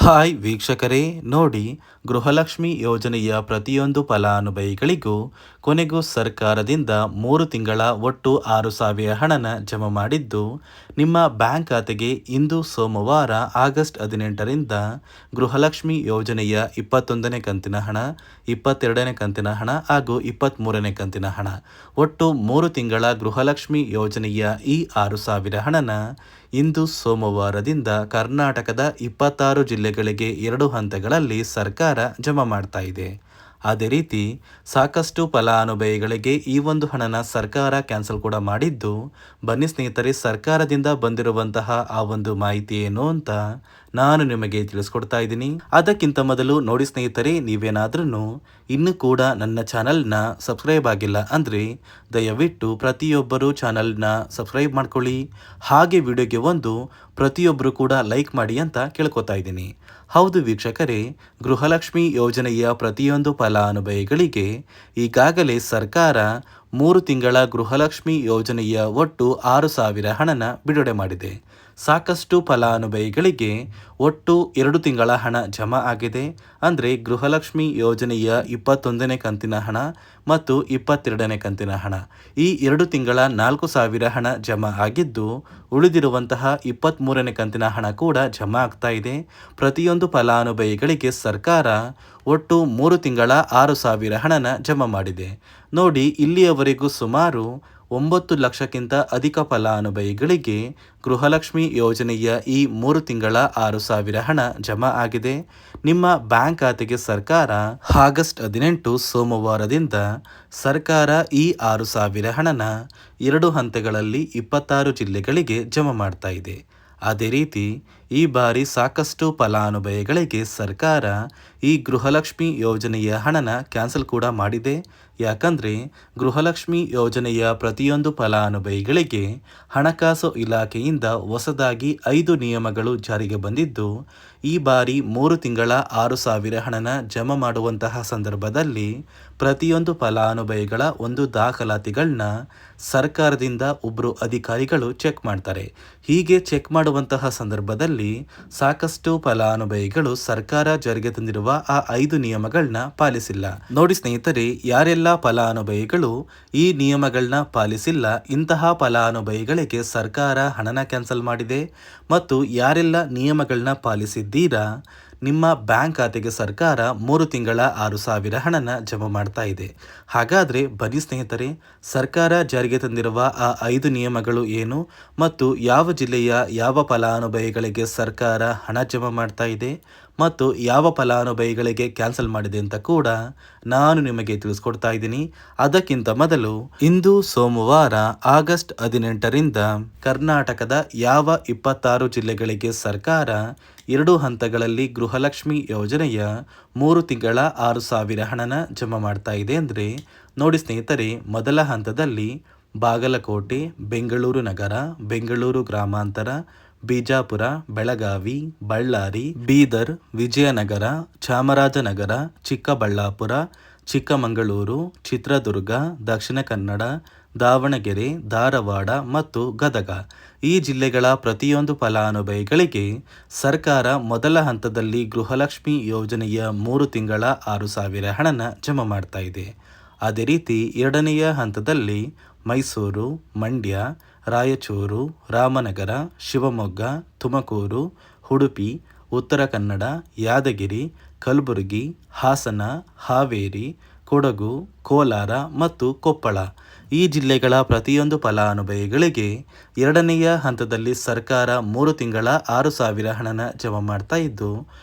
Hi ವೀಕ್ಷಕರೇ, ನೋಡಿ, ಗೃಹಲಕ್ಷ್ಮಿ ಯೋಜನೆಯ ಪ್ರತಿಯೊಂದು ಫಲಾನುಭವಿಗಳಿಗೂ ಕೊನೆಗೂ ಸರ್ಕಾರದಿಂದ 3 ತಿಂಗಳ ಒಟ್ಟು 6,000 ಹಣನ ಜಮಾ ಮಾಡಿದ್ದು ನಿಮ್ಮ ಬ್ಯಾಂಕ್ ಖಾತೆಗೆ ಇಂದು ಸೋಮವಾರ ಆಗಸ್ಟ್ 18ರಿಂದ ಗೃಹಲಕ್ಷ್ಮಿ ಯೋಜನೆಯ 21ನೇ ಕಂತಿನ ಹಣ, 22ನೇ ಕಂತಿನ ಹಣ ಹಾಗೂ 23ನೇ ಕಂತಿನ ಹಣ ಒಟ್ಟು 3 ತಿಂಗಳ ಗೃಹಲಕ್ಷ್ಮಿ ಯೋಜನೆಯ ಈ 6,000 ಹಣನ ಇಂದು ಸೋಮವಾರದಿಂದ ಕರ್ನಾಟಕದ 26 ಜಿಲ್ಲೆಗಳಿಗೆ 2 ಹಂತಗಳಲ್ಲಿ ಸರ್ಕಾರ ಜಮಾ ಮಾಡ್ತಾ ಇದೆ. ಅದೇ ರೀತಿ ಸಾಕಷ್ಟು ಫಲಾನುಭವಿಗಳಿಗೆ ಈ ಒಂದು ಹಣನ ಸರ್ಕಾರ ಕ್ಯಾನ್ಸಲ್ ಕೂಡ ಮಾಡಿದ್ದು, ಬನ್ನಿ ಸ್ನೇಹಿತರೆ, ಸರ್ಕಾರದಿಂದ ಬಂದಿರುವಂತಹ ಆ ಒಂದು ಮಾಹಿತಿ ಏನು ಅಂತ ನಾನು ನಿಮಗೆ ತಿಳಿಸ್ಕೊಡ್ತಾ ಇದ್ದೀನಿ. ಅದಕ್ಕಿಂತ ಮೊದಲು ನೋಡಿ ಸ್ನೇಹಿತರೆ, ನೀವೇನಾದ್ರೂ ಇನ್ನೂ ಕೂಡ ನನ್ನ ಚಾನಲ್ನ ಸಬ್ಸ್ಕ್ರೈಬ್ ಆಗಿಲ್ಲ ಅಂದರೆ ದಯವಿಟ್ಟು ಪ್ರತಿಯೊಬ್ಬರು ಚಾನಲ್ನ ಸಬ್ಸ್ಕ್ರೈಬ್ ಮಾಡ್ಕೊಳ್ಳಿ. ಹಾಗೆ ವಿಡಿಯೋಗೆ ಪ್ರತಿಯೊಬ್ಬರು ಕೂಡ ಲೈಕ್ ಮಾಡಿ ಅಂತ ಕೇಳ್ಕೊತಾ ಇದ್ದೀನಿ. ಹೌದು ವೀಕ್ಷಕರೇ, ಗೃಹಲಕ್ಷ್ಮಿ ಯೋಜನೆಯ ಪ್ರತಿಯೊಂದು ಫಲಾನುಭವಿಗಳಿಗೆ ಈಗಾಗಲೇ ಸರ್ಕಾರ 3 ತಿಂಗಳ ಗೃಹಲಕ್ಷ್ಮಿ ಯೋಜನೆಯ ಒಟ್ಟು 6,000 ಹಣನ ಬಿಡುಗಡೆ ಮಾಡಿದೆ. ಸಾಕಷ್ಟು ಫಲಾನುಭವಿಗಳಿಗೆ ಒಟ್ಟು 2 ತಿಂಗಳ ಹಣ ಜಮಾ ಆಗಿದೆ. ಅಂದರೆ ಗೃಹಲಕ್ಷ್ಮಿ ಯೋಜನೆಯ 21ನೇ ಕಂತಿನ ಹಣ ಮತ್ತು 22ನೇ ಕಂತಿನ ಹಣ, ಈ 2 ತಿಂಗಳ 4,000 ಹಣ ಜಮಾ ಆಗಿದ್ದು, ಉಳಿದಿರುವಂತಹ 23ನೇ ಕಂತಿನ ಹಣ ಕೂಡ ಜಮಾ ಆಗ್ತಾ ಇದೆ. ಪ್ರತಿಯೊಂದು ಫಲಾನುಭವಿಗಳಿಗೆ ಸರ್ಕಾರ ಒಟ್ಟು 3 ತಿಂಗಳ 6,000 ಹಣನ ಜಮಾ ಮಾಡಿದೆ. ನೋಡಿ, ಇಲ್ಲಿಯವರೆಗೂ ಸುಮಾರು 9 ಲಕ್ಷಕ್ಕಿಂತ ಅಧಿಕ ಫಲಾನುಭವಿಗಳಿಗೆ ಗೃಹಲಕ್ಷ್ಮಿ ಯೋಜನೆಯ ಈ 3 ತಿಂಗಳ 6,000 ಹಣ ಜಮಾ ಆಗಿದೆ. ನಿಮ್ಮ ಬ್ಯಾಂಕ್ ಖಾತೆಗೆ ಸರ್ಕಾರ ಆಗಸ್ಟ್ 18 ಸೋಮವಾರದಿಂದ ಸರ್ಕಾರ ಈ 6,000 ಹಣನ 2 ಹಂತಗಳಲ್ಲಿ 26 ಜಿಲ್ಲೆಗಳಿಗೆ ಜಮಾ ಮಾಡ್ತಾ ಇದೆ. ಅದೇ ರೀತಿ ಈ ಬಾರಿ ಸಾಕಷ್ಟು ಫಲಾನುಭವಿಗಳಿಗೆ ಸರ್ಕಾರ ಈ ಗೃಹಲಕ್ಷ್ಮಿ ಯೋಜನೆಯ ಹಣನ ಕ್ಯಾನ್ಸಲ್ ಕೂಡ ಮಾಡಿದೆ. ಯಾಕಂದರೆ ಗೃಹಲಕ್ಷ್ಮಿ ಯೋಜನೆಯ ಪ್ರತಿಯೊಂದು ಫಲಾನುಭವಿಗಳಿಗೆ ಹಣಕಾಸು ಇಲಾಖೆಯಿಂದ ಹೊಸದಾಗಿ 5 ನಿಯಮಗಳು ಜಾರಿಗೆ ಬಂದಿದ್ದು, ಈ ಬಾರಿ 3 ತಿಂಗಳ 6,000 ಹಣನ ಜಮಾ ಮಾಡುವಂತಹ ಸಂದರ್ಭದಲ್ಲಿ ಪ್ರತಿಯೊಂದು ಫಲಾನುಭವಿಗಳ ಒಂದು ದಾಖಲಾತಿಗಳನ್ನ ಸರ್ಕಾರದಿಂದ ಒಬ್ಬರು ಅಧಿಕಾರಿಗಳು ಚೆಕ್ ಮಾಡ್ತಾರೆ. ಹೀಗೆ ಚೆಕ್ ಮಾಡುವಂತಹ ಸಂದರ್ಭದಲ್ಲಿ ಸಾಕಷ್ಟು ಫಲಾನುಭವಿಗಳು ಸರ್ಕಾರ ಜಾರಿಗೆ ತಂದಿರುವ ಆ 5 ನಿಯಮಗಳನ್ನ ಪಾಲಿಸಿಲ್ಲ. ನೋಡಿ ಸ್ನೇಹಿತರೆ, ಯಾರೆಲ್ಲ ಫಲಾನುಭವಿಗಳು ಈ ನಿಯಮಗಳನ್ನ ಪಾಲಿಸಿಲ್ಲ, ಇಂತಹ ಫಲಾನುಭವಿಗಳಿಗೆ ಸರ್ಕಾರ ಹಣನ ಕ್ಯಾನ್ಸಲ್ ಮಾಡಿದೆ. ಮತ್ತು ಯಾರೆಲ್ಲ ನಿಯಮಗಳನ್ನ ಪಾಲಿಸಿದ್ದೀರಾ, ನಿಮ್ಮ ಬ್ಯಾಂಕ್ ಖಾತೆಗೆ ಸರ್ಕಾರ 3 ತಿಂಗಳ 6,000 ಹಣನ ಜಮಾ ಮಾಡ್ತಾ ಇದೆ. ಹಾಗಾದರೆ ಬನ್ನಿ ಸ್ನೇಹಿತರೆ, ಸರ್ಕಾರ ಜಾರಿಗೆ ತಂದಿರುವ ಆ 5 ನಿಯಮಗಳು ಏನು ಮತ್ತು ಯಾವ ಜಿಲ್ಲೆಯ ಯಾವ ಫಲಾನುಭವಿಗಳಿಗೆ ಸರ್ಕಾರ ಹಣ ಜಮಾ ಮಾಡ್ತಾ ಇದೆ ಮತ್ತು ಯಾವ ಫಲಾನುಭವಿಗಳಿಗೆ ಕ್ಯಾನ್ಸಲ್ ಮಾಡಿದೆ ಅಂತ ಕೂಡ ನಾನು ನಿಮಗೆ ತಿಳಿಸ್ಕೊಡ್ತಾ ಇದ್ದೀನಿ. ಅದಕ್ಕಿಂತ ಮೊದಲು ಇಂದು ಸೋಮವಾರ ಆಗಸ್ಟ್ 18ರಿಂದ ಕರ್ನಾಟಕದ ಯಾವ 26 ಜಿಲ್ಲೆಗಳಿಗೆ ಸರ್ಕಾರ 2 ಹಂತಗಳಲ್ಲಿ ಗೃಹಲಕ್ಷ್ಮಿ ಯೋಜನೆಯ 3 ತಿಂಗಳ 6,000 ಹಣನ ಜಮಾ ಮಾಡ್ತಾ ಇದೆ ಅಂದರೆ, ನೋಡಿ ಸ್ನೇಹಿತರೆ, ಮೊದಲ ಹಂತದಲ್ಲಿ ಬಾಗಲಕೋಟೆ, ಬೆಂಗಳೂರು ನಗರ, ಬೆಂಗಳೂರು ಗ್ರಾಮಾಂತರ, ಬಿಜಾಪುರ, ಬೆಳಗಾವಿ, ಬಳ್ಳಾರಿ, ಬೀದರ್, ವಿಜಯನಗರ, ಚಾಮರಾಜನಗರ, ಚಿಕ್ಕಬಳ್ಳಾಪುರ, ಚಿಕ್ಕಮಗಳೂರು, ಚಿತ್ರದುರ್ಗ, ದಕ್ಷಿಣ ಕನ್ನಡ, ದಾವಣಗೆರೆ, ಧಾರವಾಡ ಮತ್ತು ಗದಗ, ಈ ಜಿಲ್ಲೆಗಳ ಪ್ರತಿಯೊಂದು ಫಲಾನುಭವಿಗಳಿಗೆ ಸರ್ಕಾರ ಮೊದಲ ಹಂತದಲ್ಲಿ ಗೃಹಲಕ್ಷ್ಮಿ ಯೋಜನೆಯ 3 ತಿಂಗಳ 6,000 ಹಣನ ಜಮಾ ಮಾಡ್ತಾ ಇದೆ. ಅದೇ ರೀತಿ ಎರಡನೆಯ ಹಂತದಲ್ಲಿ ಮೈಸೂರು, ಮಂಡ್ಯ, ರಾಯಚೂರು, ರಾಮನಗರ, ಶಿವಮೊಗ್ಗ, ತುಮಕೂರು, ಉಡುಪಿ, ಉತ್ತರ ಕನ್ನಡ, ಯಾದಗಿರಿ, ಕಲಬುರಗಿ, ಹಾಸನ, ಹಾವೇರಿ, ಕೊಡಗು, ಕೋಲಾರ ಮತ್ತು ಕೊಪ್ಪಳ, ಈ ಜಿಲ್ಲೆಗಳ ಪ್ರತಿಯೊಂದು ಫಲಾನುಭವಿಗಳಿಗೆ ಎರಡನೆಯ ಹಂತದಲ್ಲಿ ಸರ್ಕಾರ 3 ತಿಂಗಳ 6,000 ಹಣನ ಜಮಾ ಮಾಡ್ತಾ ಇದ್ದು,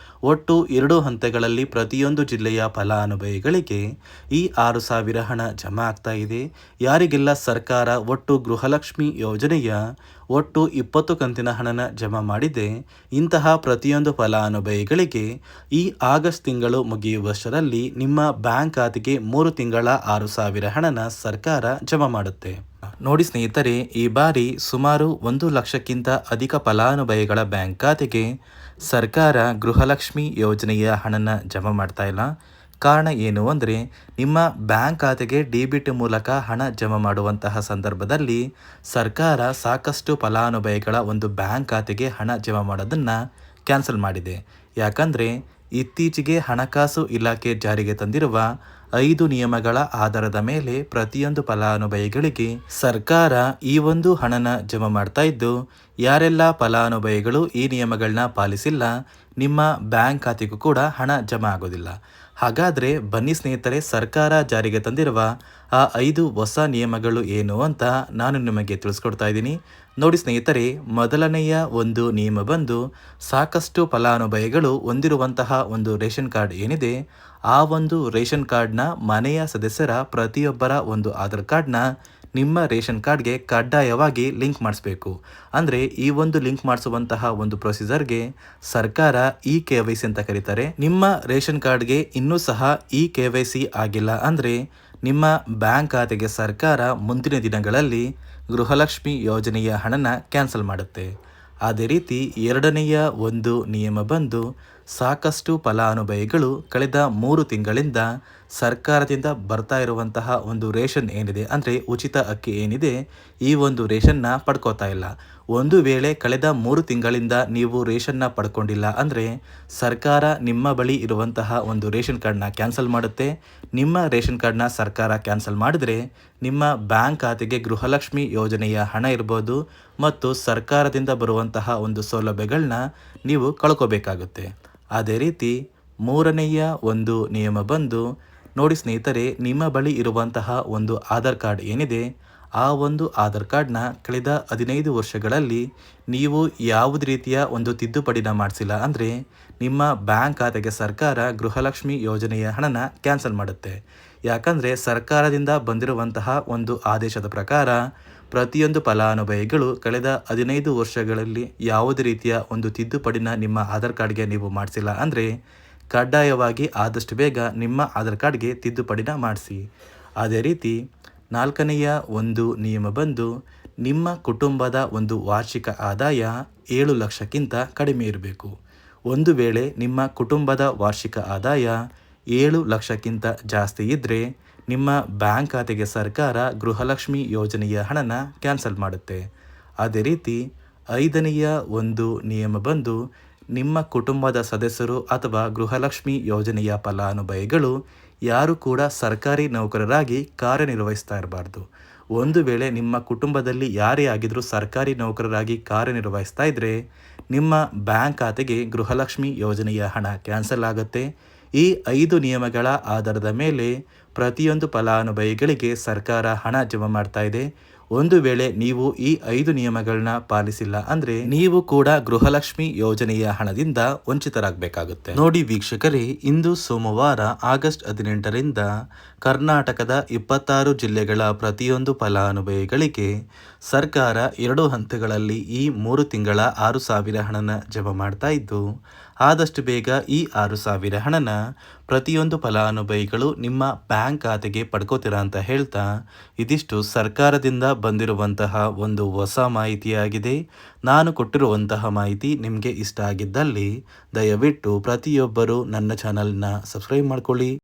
ಒಟ್ಟು 2 ಹಂತಗಳಲ್ಲಿ ಪ್ರತಿಯೊಂದು ಜಿಲ್ಲೆಯ ಫಲಾನುಭವಿಗಳಿಗೆ ಈ 6,000 ಹಣ ಜಮಾ ಆಗ್ತಾ ಇದೆ. ಯಾರಿಗೆಲ್ಲ ಸರ್ಕಾರ ಒಟ್ಟು ಗೃಹಲಕ್ಷ್ಮಿ ಯೋಜನೆಯ ಒಟ್ಟು 20 ಕಂತಿನ ಹಣನ ಜಮಾ ಮಾಡಿದೆ, ಇಂತಹ ಪ್ರತಿಯೊಂದು ಫಲಾನುಭವಿಗಳಿಗೆ ಈ ಆಗಸ್ಟ್ ತಿಂಗಳು ಮುಗಿಯುವಷ್ಟರಲ್ಲಿ ನಿಮ್ಮ ಬ್ಯಾಂಕ್ ಖಾತೆಗೆ 3 ತಿಂಗಳ 6,000 ಹಣನ ಸರ್ಕಾರ ಜಮಾ ಮಾಡುತ್ತೆ. ನೋಡಿ ಸ್ನೇಹಿತರೆ, ಈ ಬಾರಿ ಸುಮಾರು 1 ಲಕ್ಷಕ್ಕಿಂತ ಅಧಿಕ ಫಲಾನುಭವಿಗಳ ಬ್ಯಾಂಕ್ ಖಾತೆಗೆ ಸರ್ಕಾರ ಗೃಹಲಕ್ಷ್ಮಿ ಯೋಜನೆಯ ಹಣನ ಜಮಾ ಮಾಡ್ತಾ ಇಲ್ಲ. ಕಾರಣ ಏನು ಅಂದರೆ, ನಿಮ್ಮ ಬ್ಯಾಂಕ್ ಖಾತೆಗೆ ಡೆಬಿಟ್ ಮೂಲಕ ಹಣ ಜಮಾ ಮಾಡುವಂತಹ ಸಂದರ್ಭದಲ್ಲಿ ಸರ್ಕಾರ ಸಾಕಷ್ಟು ಫಲಾನುಭವಿಗಳ ಒಂದು ಬ್ಯಾಂಕ್ ಖಾತೆಗೆ ಹಣ ಜಮಾ ಮಾಡೋದನ್ನು ಕ್ಯಾನ್ಸಲ್ ಮಾಡಿದೆ. ಯಾಕಂದರೆ ಇತ್ತೀಚೆಗೆ ಹಣಕಾಸು ಇಲಾಖೆ ಜಾರಿಗೆ ತಂದಿರುವ 5 ನಿಯಮಗಳ ಆಧಾರದ ಮೇಲೆ ಪ್ರತಿಯೊಂದು ಫಲಾನುಭವಿಗಳಿಗೆ ಸರ್ಕಾರ ಈ ಒಂದು ಹಣನ ಜಮಾ ಮಾಡ್ತಾ ಇದ್ದು, ಯಾರೆಲ್ಲ ಫಲಾನುಭವಿಗಳು ಈ ನಿಯಮಗಳನ್ನ ಪಾಲಿಸಿಲ್ಲ ನಿಮ್ಮ ಬ್ಯಾಂಕ್ ಖಾತೆಗೂ ಕೂಡ ಹಣ ಜಮಾ ಆಗೋದಿಲ್ಲ. ಹಾಗಾದರೆ ಬನ್ನಿ ಸ್ನೇಹಿತರೆ, ಸರ್ಕಾರ ಜಾರಿಗೆ ತಂದಿರುವ ಆ 5 ಹೊಸ ನಿಯಮಗಳು ಏನು ಅಂತ ನಾನು ನಿಮಗೆ ತಿಳಿಸ್ಕೊಡ್ತಾ ಇದ್ದೀನಿ. ನೋಡಿ ಸ್ನೇಹಿತರೆ, ಮೊದಲನೆಯ ಒಂದು ನಿಯಮ ಬಂದು ಸಾಕಷ್ಟು ಫಲಾನುಭವಿಗಳು ಹೊಂದಿರುವಂತಹ ಒಂದು ರೇಷನ್ ಕಾರ್ಡ್ ಏನಿದೆ, ಆ ಒಂದು ರೇಷನ್ ಕಾರ್ಡ್ನ ಮನೆಯ ಸದಸ್ಯರ ಪ್ರತಿಯೊಬ್ಬರ ಒಂದು ಆಧಾರ್ ಕಾರ್ಡ್ನ ನಿಮ್ಮ ರೇಷನ್ ಕಾರ್ಡ್ಗೆ ಕಡ್ಡಾಯವಾಗಿ ಲಿಂಕ್ ಮಾಡಿಸ್ಬೇಕು. ಅಂದರೆ ಈ ಒಂದು ಲಿಂಕ್ ಮಾಡಿಸುವಂತಹ ಒಂದು ಪ್ರೊಸೀಜರ್ಗೆ ಸರ್ಕಾರ KYC ಅಂತ ಕರೀತಾರೆ. ನಿಮ್ಮ ರೇಷನ್ ಕಾರ್ಡ್ಗೆ ಇನ್ನೂ ಸಹ KYC ಆಗಿಲ್ಲ ಅಂದರೆ ನಿಮ್ಮ ಬ್ಯಾಂಕ್ ಖಾತೆಗೆ ಸರ್ಕಾರ ಮುಂದಿನ ದಿನಗಳಲ್ಲಿ ಗೃಹಲಕ್ಷ್ಮಿ ಯೋಜನೆಯ ಹಣನ ಕ್ಯಾನ್ಸಲ್ ಮಾಡುತ್ತೆ. ಅದೇ ರೀತಿ ಎರಡನೆಯ ಒಂದು ನಿಯಮ ಬಂದು ಸಾಕಷ್ಟು ಫಲಾನುಭವಿಗಳು ಕಳೆದ 3 ತಿಂಗಳಿಂದ ಸರ್ಕಾರದಿಂದ ಬರ್ತಾ ಇರುವಂತಹ ಒಂದು ರೇಷನ್ ಏನಿದೆ, ಅಂದರೆ ಉಚಿತ ಅಕ್ಕಿ ಏನಿದೆ, ಈ ಒಂದು ರೇಷನ್ನ ಪಡ್ಕೋತಾ ಇಲ್ಲ. ಒಂದು ವೇಳೆ ಕಳೆದ 3 ತಿಂಗಳಿಂದ ನೀವು ರೇಷನ್ನ ಪಡ್ಕೊಂಡಿಲ್ಲ ಅಂದರೆ ಸರ್ಕಾರ ನಿಮ್ಮ ಬಳಿ ಇರುವಂತಹ ಒಂದು ರೇಷನ್ ಕಾರ್ಡ್ನ ಕ್ಯಾನ್ಸಲ್ ಮಾಡುತ್ತೆ. ನಿಮ್ಮ ರೇಷನ್ ಕಾರ್ಡ್ನ ಸರ್ಕಾರ ಕ್ಯಾನ್ಸಲ್ ಮಾಡಿದರೆ ನಿಮ್ಮ ಬ್ಯಾಂಕ್ ಖಾತೆಗೆ ಗೃಹಲಕ್ಷ್ಮಿ ಯೋಜನೆಯ ಹಣ ಇರ್ಬೋದು ಮತ್ತು ಸರ್ಕಾರದಿಂದ ಬರುವಂತಹ ಒಂದು ಸೌಲಭ್ಯಗಳನ್ನ ನೀವು ಕಳ್ಕೋಬೇಕಾಗುತ್ತೆ. ಅದೇ ರೀತಿ ಮೂರನೆಯ ಒಂದು ನಿಯಮ ಬಂದು ನೋಡಿ ಸ್ನೇಹಿತರೆ, ನಿಮ್ಮ ಬಳಿ ಇರುವಂತಹ ಒಂದು ಆಧಾರ್ ಕಾರ್ಡ್ ಏನಿದೆ, ಆ ಒಂದು ಆಧಾರ್ ಕಾರ್ಡ್ನ ಕಳೆದ 15 ವರ್ಷಗಳಲ್ಲಿ ನೀವು ಯಾವುದೇ ರೀತಿಯ ಒಂದು ತಿದ್ದುಪಡಿನ ಮಾಡಿಸಿಲ್ಲ ಅಂದರೆ ನಿಮ್ಮ ಬ್ಯಾಂಕ್ ಖಾತೆಗೆ ಸರ್ಕಾರ ಗೃಹಲಕ್ಷ್ಮಿ ಯೋಜನೆಯ ಹಣನ ಕ್ಯಾನ್ಸಲ್ ಮಾಡುತ್ತೆ. ಯಾಕಂದರೆ ಸರ್ಕಾರದಿಂದ ಬಂದಿರುವಂತಹ ಒಂದು ಆದೇಶದ ಪ್ರಕಾರ ಪ್ರತಿಯೊಂದು ಫಲಾನುಭವಿಗಳು ಕಳೆದ 15 ವರ್ಷಗಳಲ್ಲಿ ಯಾವುದೇ ರೀತಿಯ ಒಂದು ತಿದ್ದುಪಡಿನ ನಿಮ್ಮ ಆಧಾರ್ ಕಾರ್ಡ್ಗೆ ನೀವು ಮಾಡಿಸಿಲ್ಲ ಅಂದರೆ ಕಡ್ಡಾಯವಾಗಿ ಆದಷ್ಟು ಬೇಗ ನಿಮ್ಮ ಆಧಾರ್ ಕಾರ್ಡ್ಗೆ ತಿದ್ದುಪಡಿನ ಮಾಡಿಸಿ. ಅದೇ ರೀತಿ ನಾಲ್ಕನೆಯ ಒಂದು ನಿಯಮ ಬಂದು ನಿಮ್ಮ ಕುಟುಂಬದ ಒಂದು ವಾರ್ಷಿಕ ಆದಾಯ 7 ಲಕ್ಷಕ್ಕಿಂತ ಕಡಿಮೆ ಇರಬೇಕು. ಒಂದು ವೇಳೆ ನಿಮ್ಮ ಕುಟುಂಬದ ವಾರ್ಷಿಕ ಆದಾಯ 7 ಲಕ್ಷಕ್ಕಿಂತ ಜಾಸ್ತಿ ಇದ್ದರೆ ನಿಮ್ಮ ಬ್ಯಾಂಕ್ ಖಾತೆಗೆ ಸರ್ಕಾರ ಗೃಹಲಕ್ಷ್ಮಿ ಯೋಜನೆಯ ಹಣನ ಕ್ಯಾನ್ಸಲ್ ಮಾಡುತ್ತೆ. ಅದೇ ರೀತಿ ಐದನೆಯ ಒಂದು ನಿಯಮ ಬಂದು ನಿಮ್ಮ ಕುಟುಂಬದ ಸದಸ್ಯರು ಅಥವಾ ಗೃಹಲಕ್ಷ್ಮಿ ಯೋಜನೆಯ ಫಲಾನುಭವಿಗಳು ಯಾರು ಕೂಡ ಸರ್ಕಾರಿ ನೌಕರರಾಗಿ ಕಾರ್ಯನಿರ್ವಹಿಸ್ತಾ ಇರಬಾರ್ದು. ಒಂದು ವೇಳೆ ನಿಮ್ಮ ಕುಟುಂಬದಲ್ಲಿ ಯಾರೇ ಆಗಿದ್ರೂ ಸರ್ಕಾರಿ ನೌಕರರಾಗಿ ಕಾರ್ಯನಿರ್ವಹಿಸ್ತಾ ಇದ್ದರೆ ನಿಮ್ಮ ಬ್ಯಾಂಕ್ ಖಾತೆಗೆ ಗೃಹಲಕ್ಷ್ಮಿ ಯೋಜನೆಯ ಹಣ ಕ್ಯಾನ್ಸಲ್ ಆಗುತ್ತೆ. ಈ 5 ನಿಯಮಗಳ ಆಧಾರದ ಮೇಲೆ ಪ್ರತಿಯೊಂದು ಫಲಾನುಭವಿಗಳಿಗೆ ಸರ್ಕಾರ ಹಣ ಜಮಾ ಮಾಡ್ತಾ ಇದೆ. ಒಂದು ವೇಳೆ ನೀವು ಈ 5 ನಿಯಮಗಳನ್ನ ಪಾಲಿಸಿಲ್ಲ ಅಂದರೆ ನೀವು ಕೂಡ ಗೃಹಲಕ್ಷ್ಮಿ ಯೋಜನೆಯ ಹಣದಿಂದ ವಂಚಿತರಾಗಬೇಕಾಗುತ್ತೆ. ನೋಡಿ ವೀಕ್ಷಕರೇ, ಇಂದು ಸೋಮವಾರ ಆಗಸ್ಟ್ 18ರಿಂದ ಕರ್ನಾಟಕದ 26 ಜಿಲ್ಲೆಗಳ ಪ್ರತಿಯೊಂದು ಫಲಾನುಭವಿಗಳಿಗೆ ಸರ್ಕಾರ 2 ಹಂತಗಳಲ್ಲಿ ಈ 3 ತಿಂಗಳ 6,000 ಹಣನ ಜಮಾ ಮಾಡ್ತಾ ಇದ್ದು, ಆದಷ್ಟು ಬೇಗ ಈ 6,000 ಹಣನ ಪ್ರತಿಯೊಂದು ಫಲಾನುಭವಿಗಳು ನಿಮ್ಮ ಬ್ಯಾಂಕ್ ಖಾತೆಗೆ ಪಡ್ಕೋತೀರಾ ಅಂತ ಹೇಳ್ತಾ, ಇದಿಷ್ಟು ಸರ್ಕಾರದಿಂದ ಬಂದಿರುವಂತಹ ಒಂದು ಹೊಸ ಮಾಹಿತಿಯಾಗಿದೆ. ನಾನು ಕೊಟ್ಟಿರುವಂತಹ ಮಾಹಿತಿ ನಿಮಗೆ ಇಷ್ಟ ಆಗಿದ್ದಲ್ಲಿ ದಯವಿಟ್ಟು ಪ್ರತಿಯೊಬ್ಬರು ನನ್ನ ಚಾನಲ್ನ ಸಬ್ಸ್ಕ್ರೈಬ್ ಮಾಡ್ಕೊಳ್ಳಿ.